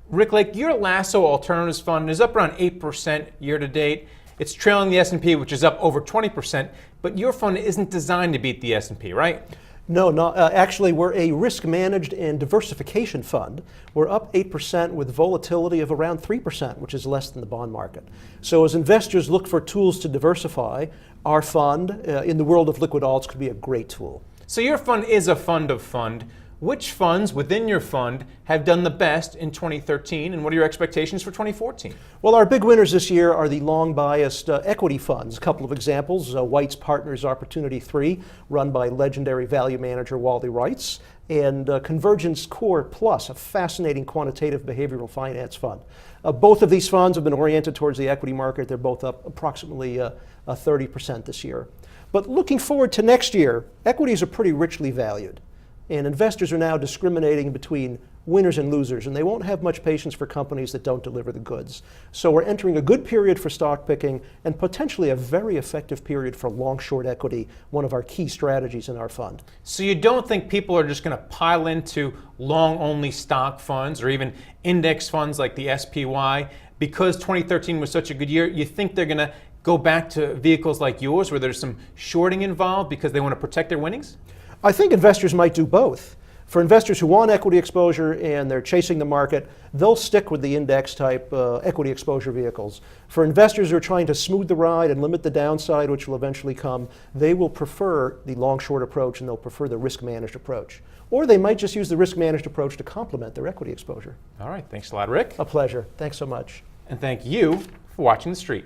Rick Lake, your LASSO Alternatives Fund is up around 8% year to date. It's trailing the S&P, which is up over 20%, but your fund isn't designed to beat the S&P, right? No, actually, we're a risk-managed and diversification fund. We're up 8% with volatility of around 3%, which is less than the bond market. So as investors look for tools to diversify, our fund in the world of liquid alts could be a great tool. So your fund is a fund of fund. Which funds within your fund have done the best in 2013, and what are your expectations for 2014? Well, our big winners this year are the long-biased equity funds. A couple of examples, White's Partners Opportunity 3, run by legendary value manager Wally Wrights, and Convergence Core Plus, a fascinating quantitative behavioral finance fund. Both of these funds have been oriented towards the equity market. They're both up approximately 30% this year. But looking forward to next year, equities are pretty richly valued. And investors are now discriminating between winners and losers, and they won't have much patience for companies that don't deliver the goods. So we're entering a good period for stock picking and potentially a very effective period for long-short equity, one of our key strategies in our fund. So you don't think people are just going to pile into long-only stock funds or even index funds like the SPY because 2013 was such a good year? You think they're going to go back to vehicles like yours where there's some shorting involved because they want to protect their winnings? I think investors might do both. For investors who want equity exposure and they're chasing the market, they'll stick with the index type equity exposure vehicles. For investors who are trying to smooth the ride and limit the downside, which will eventually come, they will prefer the long-short approach and they'll prefer the risk-managed approach. Or they might just use the risk-managed approach to complement their equity exposure. All right, thanks a lot, Rick. A pleasure. Thanks so much. And thank you for watching The Street.